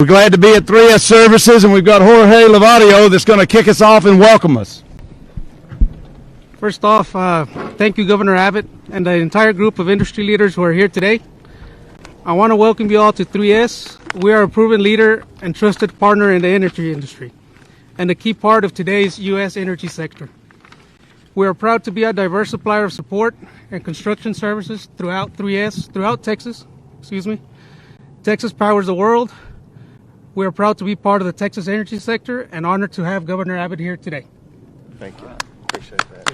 We're glad to be at 3S Services, and we've got Jorge Lavadio that's going to kick us off and welcome us. First off, thank you, Governor Abbott, and the entire group of industry leaders who are here today. I want to welcome you all to 3S. We are a proven leader and trusted partner in the energy industry, and a key part of today's U.S. energy sector. We are proud to be a diverse supplier of support and construction services throughout Texas. Texas powers the world. We are proud to be part of the Texas energy sector and honored to have Governor Abbott here today. Thank you. Appreciate that.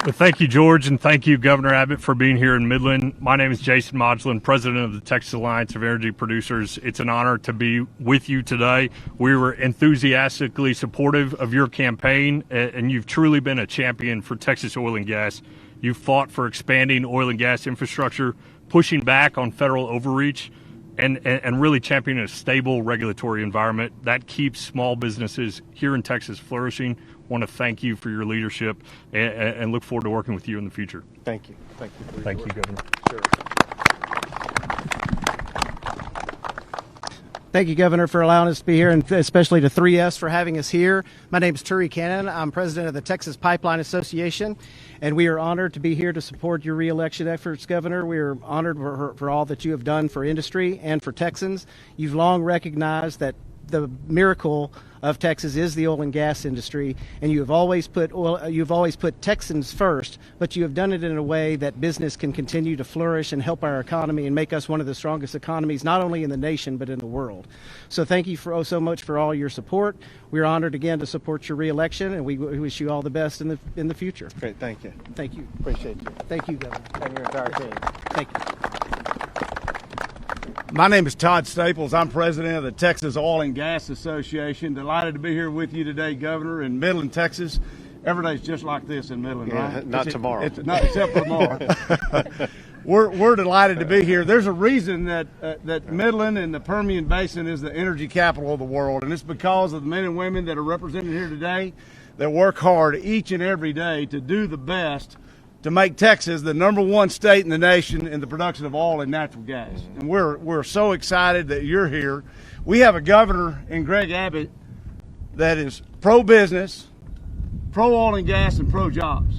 Well, thank you, George, and thank you, Governor Abbott, for being here in Midland. My name is Jason Modulin, president of the Texas Alliance of Energy Producers. It's an honor to be with you today. We were enthusiastically supportive of your campaign, and you've truly been a champion for Texas oil and gas. You've fought for expanding oil and gas infrastructure, pushing back on federal overreach, and really championing a stable regulatory environment that keeps small businesses here in Texas flourishing. I want to thank you for your leadership and look forward to working with you in the future. Thank you. Thank you. Thank you, Governor. Sure. Thank you, Governor, for allowing us to be here, and especially to 3S for having us here. My name is Turi Cannon. I'm president of the Texas Pipeline Association, and we are honored to be here to support your reelection efforts, Governor. We are honored for all that you have done for industry and for Texans. You've long recognized that the miracle of Texas is the oil and gas industry, and you've always put Texans first, but you have done it in a way that business can continue to flourish and help our economy and make us one of the strongest economies, not only in the nation, but in the world. So thank you so much for all your support. We're honored again to support your reelection, and we wish you all the best in the future. Great. Thank you. Thank you. Appreciate you. Thank you, Governor. And your entire team. Thank you. My name is Todd Staples. I'm president of the Texas Oil and Gas Association. Delighted to be here with you today, Governor, in Midland, Texas. Every day's just like this in Midland, right? Not tomorrow. Not except for tomorrow. We're delighted to be here. There's a reason that Midland and the Permian Basin is the energy capital of the world, and it's because of the men and women that are represented here today that work hard each and every day to do the best to make Texas the #1 state in the nation in the production of oil and natural gas. And we're so excited that you're here. We have a governor in Greg Abbott that is pro-business, pro-oil and gas, and pro-jobs.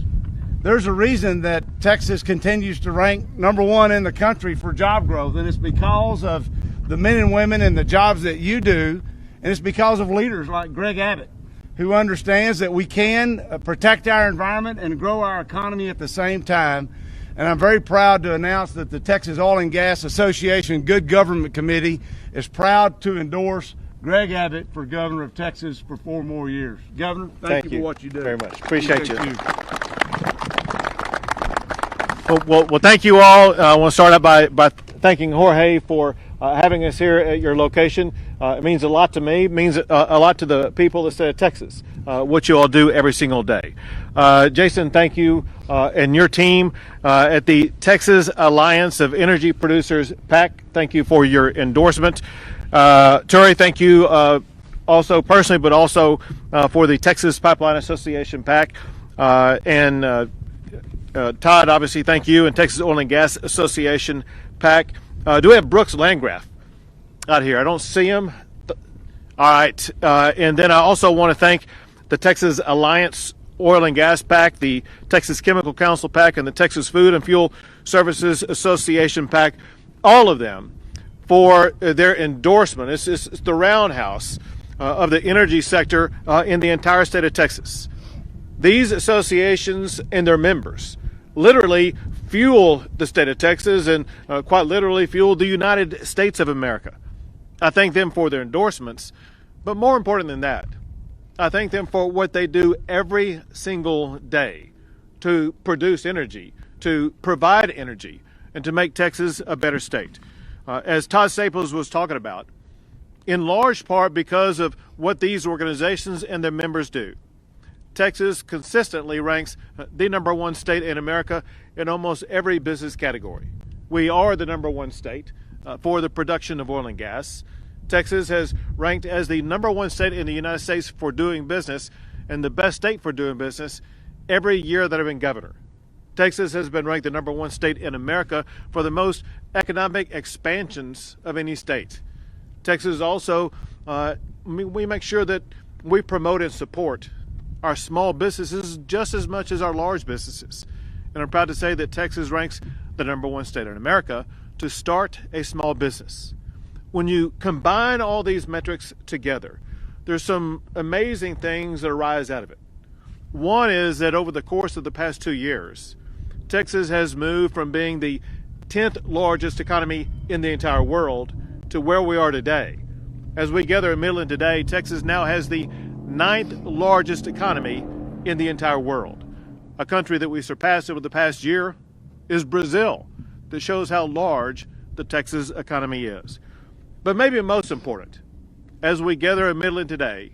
There's a reason that Texas continues to rank #1 in the country for job growth, and it's because of the men and women and the jobs that you do, and it's because of leaders like Greg Abbott, who understands that we can protect our environment and grow our economy at the same time. And I'm very proud to announce that the Texas Oil and Gas Association Good Government Committee is proud to endorse Greg Abbott for governor of Texas for 4 more years. Governor, thank you for what you do. Very much. Appreciate you. Well, thank you all. I want to start out by thanking Jorge for having us here at your location. It means a lot to me. It means a lot to the people of the state of Texas, what you all do every single day. Jason, thank you and your team at the Texas Alliance of Energy Producers, PAC. Thank you for your endorsement. Turi, thank you also personally, but also for the Texas Pipeline Association, PAC. And Todd, obviously, thank you, and Texas Oil and Gas Association, PAC. Do we have Brooks Landgraf out here? I don't see him. All right. And then I also want to thank the Texas Alliance Oil and Gas PAC, the Texas Chemical Council PAC, and the Texas Food and Fuel Services Association PAC, all of them for their endorsement. It's the roundhouse of the energy sector in the entire state of Texas. These associations and their members literally fuel the state of Texas and quite literally fuel the United States of America. I thank them for their endorsements, but more important than that, I thank them for what they do every single day to produce energy, to provide energy, and to make Texas a better state. As Todd Staples was talking about, in large part because of what these organizations and their members do. Texas consistently ranks the #1 state in America in almost every business category. We are the #1 state for the production of oil and gas. Texas has ranked as the #1 state in the United States for doing business and the best state for doing business every year that I've been governor. Texas has been ranked the #1 state in America for the most economic expansions of any state. Texas also, we make sure that we promote and support our small businesses just as much as our large businesses. And I'm proud to say that Texas ranks the #1 state in America to start a small business. When you combine all these metrics together, there's some amazing things that arise out of it. One is that over the course of the past 2 years, Texas has moved from being the 10th largest economy in the entire world to where we are today. As we gather in Midland today, Texas now has the 9th largest economy in the entire world. A country that we surpassed over the past year is Brazil. That shows how large the Texas economy is. But maybe most important, as we gather in Midland today,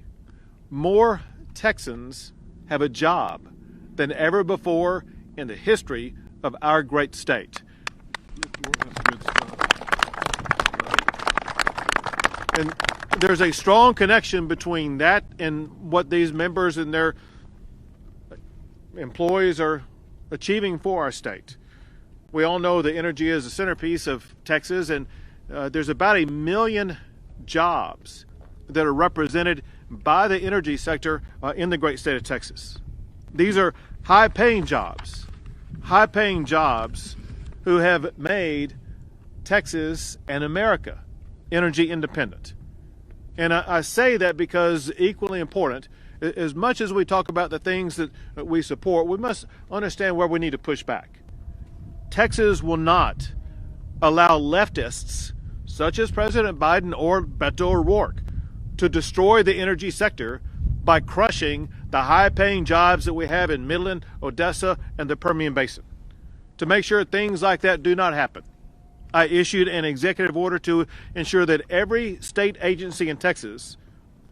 more Texans have a job than ever before in the history of our great state. And there's a strong connection between that and what these members and their employees are achieving for our state. We all know that energy is the centerpiece of Texas, and there's about 1 million jobs that are represented by the energy sector in the great state of Texas. These are high-paying jobs who have made Texas and America energy independent. And I say that because equally important, as much as we talk about the things that we support, we must understand where we need to push back. Texas will not allow leftists, such as President Biden or Beto O'Rourke, to destroy the energy sector by crushing the high-paying jobs that we have in Midland, Odessa, and the Permian Basin. To make sure things like that do not happen, I issued an executive order to ensure that every state agency in Texas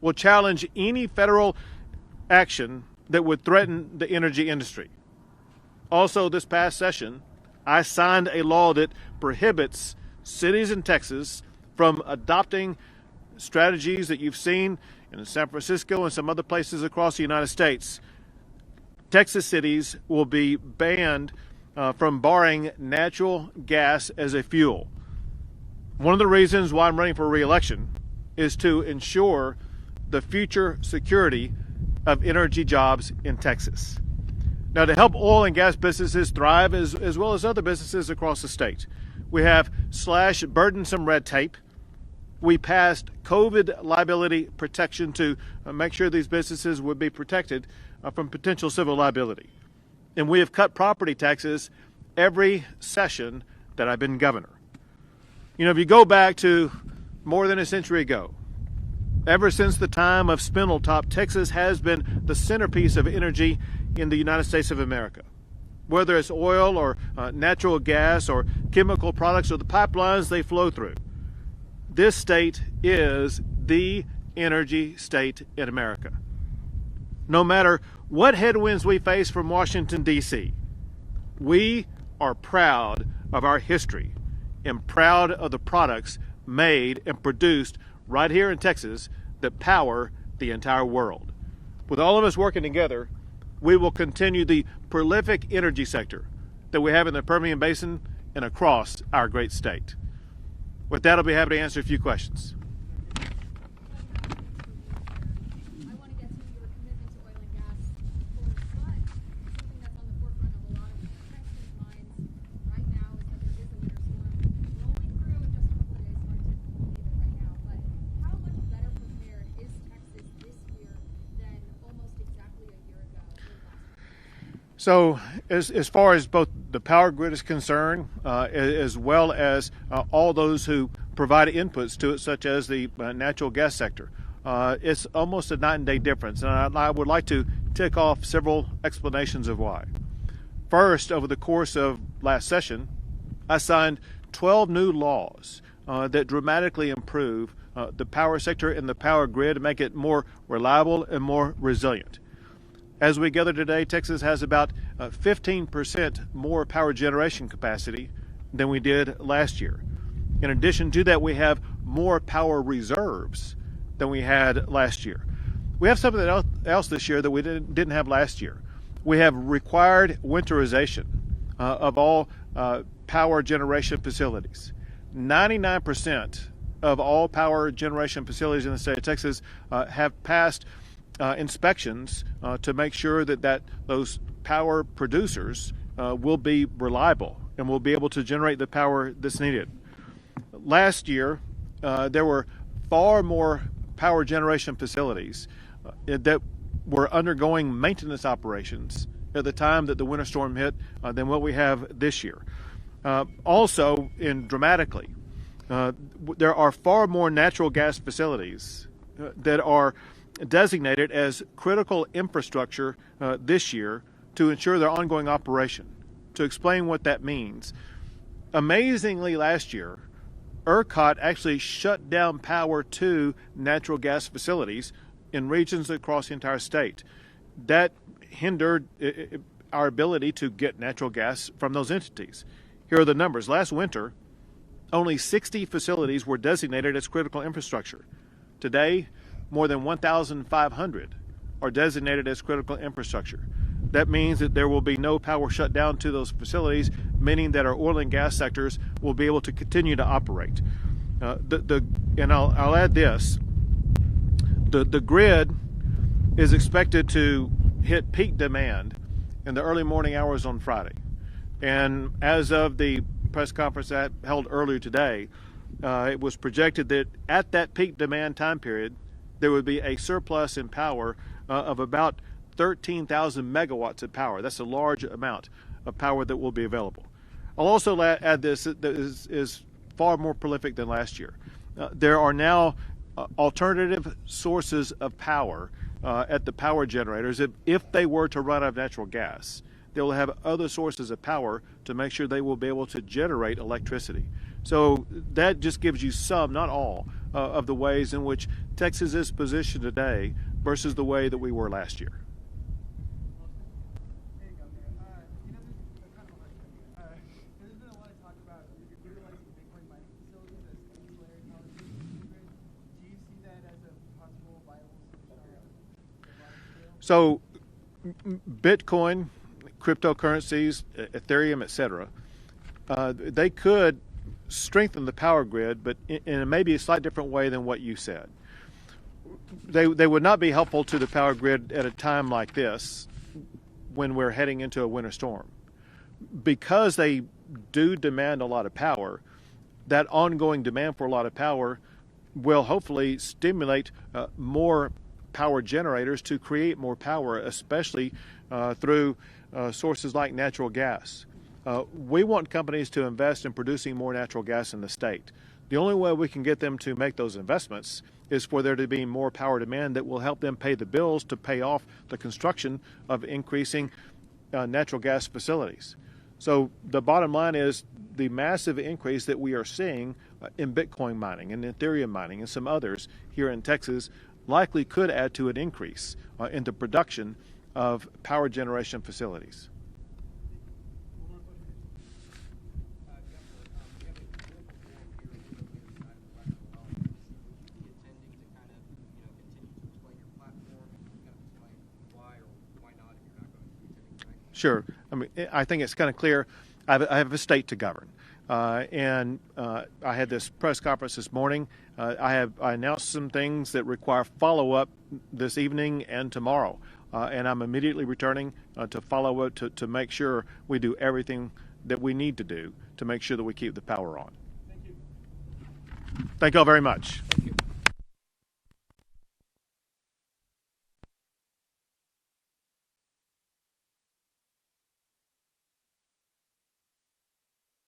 will challenge any federal action that would threaten the energy industry. Also, this past session, I signed a law that prohibits cities in Texas from adopting strategies that you've seen in San Francisco and some other places across the United States. Texas cities will be banned from borrowing natural gas as a fuel. One of the reasons why I'm running for re-election is to ensure the future security of energy jobs in Texas. Now, to help oil and gas businesses thrive as well as other businesses across the state, we have slashed burdensome red tape. We passed COVID liability protection to make sure these businesses would be protected from potential civil liability. And we have cut property taxes every session that I've been governor. You know, if you go back to more than a century ago, ever since the time of Spindletop, Texas has been the centerpiece of energy in the United States of America. Whether it's oil or natural gas or chemical products or the pipelines they flow through, this state is the energy state in America. No matter what headwinds we face from Washington, D.C., we are proud of our history and proud of the products made and produced right here in Texas that power the entire world. With all of us working together, we will continue the prolific energy sector that we have in the Permian Basin and across our great state. With that, I'll be happy to answer a few questions. I want to get to your commitment to oil and gas, but something that's on the forefront of a lot of Texans' minds right now is that there is a winter storm rolling through in just a couple of days, so I didn't believe it right now. But how much better prepared is Texas this year than almost exactly a year ago? So as far as both the power grid is concerned, as well as all those who provide inputs to it, such as the natural gas sector, it's almost a night and day difference. And I would like to tick off several explanations of why. First, over the course of last session, I signed 12 new laws that dramatically improve the power sector and the power grid to make it more reliable and more resilient. As we gather today, Texas has about 15% more power generation capacity than we did last year. In addition to that, we have more power reserves than we had last year. We have something else this year that we didn't have last year. We have required winterization of all power generation facilities. 99% of all power generation facilities in the state of Texas have passed inspections to make sure that those power producers will be reliable and will be able to generate the power that's needed. Last year, there were far more power generation facilities that were undergoing maintenance operations at the time that the winter storm hit than what we have this year. Also, dramatically, there are far more natural gas facilities that are designated as critical infrastructure this year to ensure their ongoing operation. To explain what that means, amazingly last year, ERCOT actually shut down power to natural gas facilities in regions across the entire state. That hindered our ability to get natural gas from those entities. Here are the numbers. Last winter, only 60 facilities were designated as critical infrastructure. Today, more than 1,500 are designated as critical infrastructure. That means that there will be no power shut down to those facilities, meaning that our oil and gas sectors will be able to continue to operate. And I'll add this. The grid is expected to hit peak demand in the early morning hours on Friday. And as of the press conference that held earlier today, it was projected that at that peak demand time period, there would be a surplus in power of about 13,000 megawatts of power. That's a large amount of power that will be available. I'll also add this that is far more prolific than last year. There are now alternative sources of power at the power generators. If they were to run out of natural gas, they will have other sources of power to make sure they will be able to generate electricity. So that just gives you some, not all, of the ways in which Texas is positioned today versus the way that we were last year. So Bitcoin, cryptocurrencies, Ethereum, etc., they could strengthen the power grid, but in maybe a slightly different way than what you said. They would not be helpful to the power grid at a time like this when we're heading into a winter storm. Because they do demand a lot of power, that ongoing demand for a lot of power will hopefully stimulate more power generators to create more power, especially through sources like natural gas. We want companies to invest in producing more natural gas in the state. The only way we can get them to make those investments is for there to be more power demand that will help them pay the bills to pay off the construction of increasing natural gas facilities. So the bottom line is the massive increase that we are seeing in Bitcoin mining and Ethereum mining and some others here in Texas likely could add to an increase in the production of power generation facilities. Sure. I mean, I think it's kind of clear. I have a state to govern. And I had this press conference this morning. I announced some things that require follow-up this evening and tomorrow. And I'm immediately returning to follow up to make sure we do everything that we need to do to make sure that we keep the power on. Thank you. Thank you all very much.